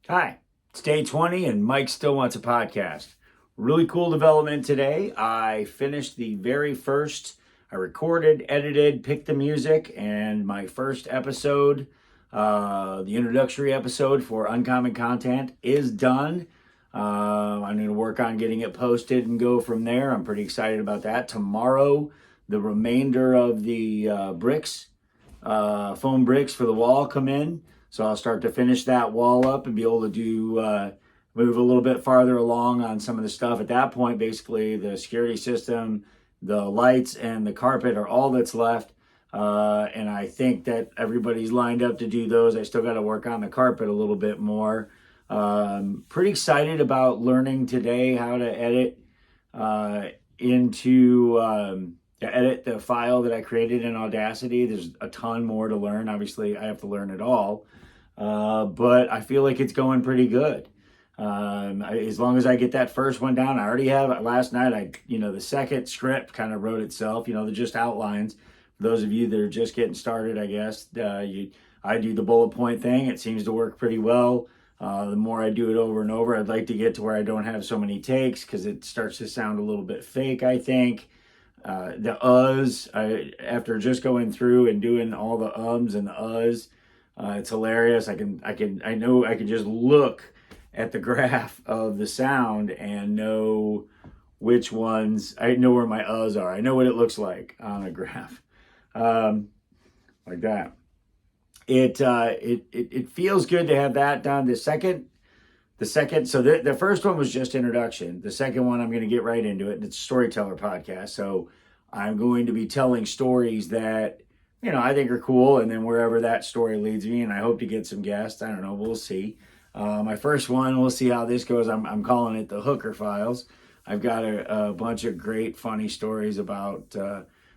Hi, it's day 20 and Mike still wants a podcast. Really cool development today. I finished I recorded, edited, picked the music, and my first episode, the introductory episode for Uncommon Content, is done. I'm going to work on getting it posted and go from there. I'm pretty excited about that. Tomorrow, the remainder of the foam bricks for the wall come in. So I'll start to finish that wall up and be able to move a little bit farther along on some of the stuff. At that point, basically the security system, the lights, and the carpet are all that's left. And I think that everybody's lined up to do those. I still got to work on the carpet a little bit more. Pretty excited about learning today how to edit the file that I created in Audacity. There's a ton more to learn. Obviously, I have to learn it all, but I feel like it's going pretty good. As long as I get that first one down, I already have it. Last night, the second script kind of wrote itself. They're just outlines. For those of you that are just getting started, I guess I do the bullet point thing. It seems to work pretty well. The more I do it over and over, I'd like to get to where I don't have so many takes because it starts to sound a little bit fake, I think. After just going through and doing all the ums and the it's hilarious. I know I can just look at the graph of the sound and know which ones. I know where my are. I know what it looks like on a graph, like that. It feels good to have that done. So the first one was just introduction. The second one, I'm going to get right into it. It's a storyteller podcast. So I'm going to be telling stories that, I think are cool. And then wherever that story leads me, and I hope to get some guests. I don't know. We'll see. My first one, we'll see how this goes. I'm calling it the Hooker Files. I've got a bunch of great, funny stories about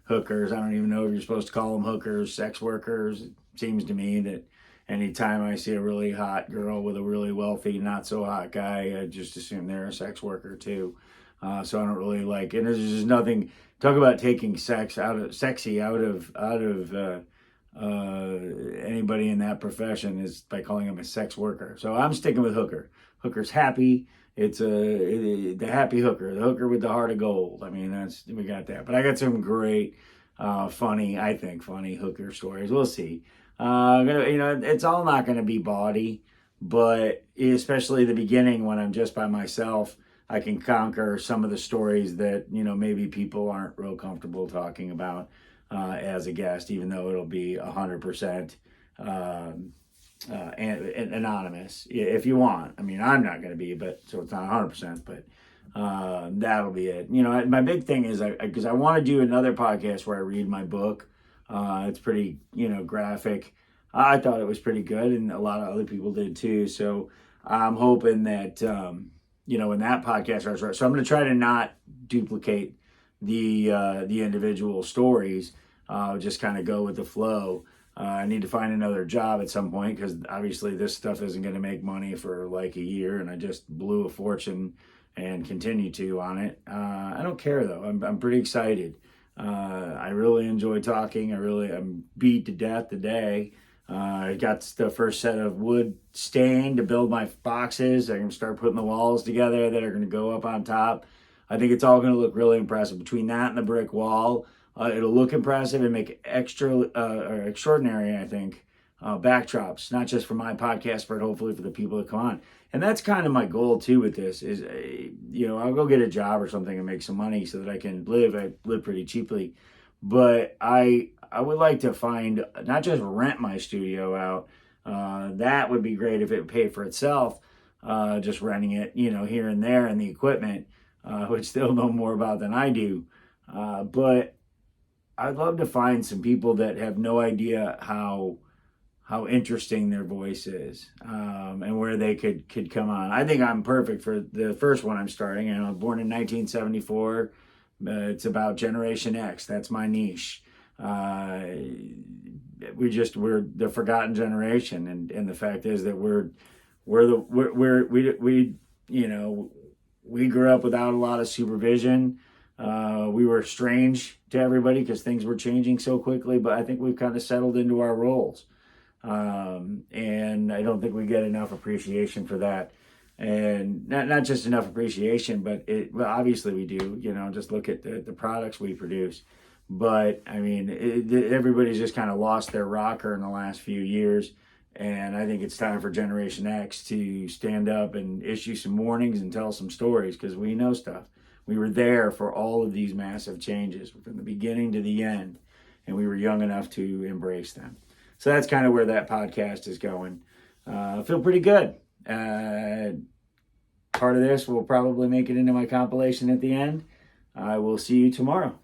hookers. I don't even know if you're supposed to call them hookers, sex workers. It seems to me that anytime I see a really hot girl with a really wealthy, not so hot guy, I just assume they're a sex worker too. So I don't really like it. There's just nothing. Talk about taking sexy out of anybody in that profession is by calling them a sex worker. So I'm sticking with hooker. Hooker's happy. It's the happy hooker, the hooker with the heart of gold. I mean, we got that. But I got some great, funny hooker stories. We'll see. It's all not going to be bawdy, but especially the beginning when I'm just by myself, I can conquer some of the stories that, maybe people aren't real comfortable talking about as a guest, even though it'll be 100% and anonymous if you want. I mean, I'm not going to be, but so it's not 100%, but that'll be it. My big thing is because I want to do another podcast where I read my book. It's pretty, graphic. I thought it was pretty good, and a lot of other people did too. So I'm hoping that, when that podcast starts, so I'm going to try to not duplicate the individual stories. Just kind of go with the flow. I need to find another job at some point because obviously this stuff isn't going to make money for like a year, and I just blew a fortune and continue to on it. I don't care though. I'm pretty excited. I really enjoy talking. I'm beat to death today. I got the first set of wood stain to build my boxes. I'm going to start putting the walls together that are going to go up on top. I think it's all going to look really impressive. Between that and the brick wall, it'll look impressive and make extraordinary, I think, backdrops, not just for my podcast, but hopefully for the people that come on. And that's kind of my goal too with this is, I'll go get a job or something and make some money so that I can live. I live pretty cheaply, but I would like to find, not just rent my studio out. That would be great if it paid for itself, just renting it, here and there, and the equipment, which they'll know more about than I do. But I'd love to find some people that have no idea how interesting their voice is, and where they could come on. I think I'm perfect for the first one I'm starting. I was born in 1974. It's about Generation X. That's my niche. We're the forgotten generation, and the fact is that we grew up without a lot of supervision. We were strange to everybody because things were changing so quickly, but I think we've kind of settled into our roles. And I don't think we get enough appreciation for that. And not just enough appreciation, but well, obviously we do, just look at the products we produce. But I mean, everybody's just kind of lost their rocker in the last few years. And I think it's time for Generation X to stand up and issue some warnings and tell some stories, because we know stuff. We were there for all of these massive changes from the beginning to the end, and we were young enough to embrace them. So that's kind of where that podcast is going. I feel pretty good. Part of this will probably make it into my compilation at the end. I will see you tomorrow.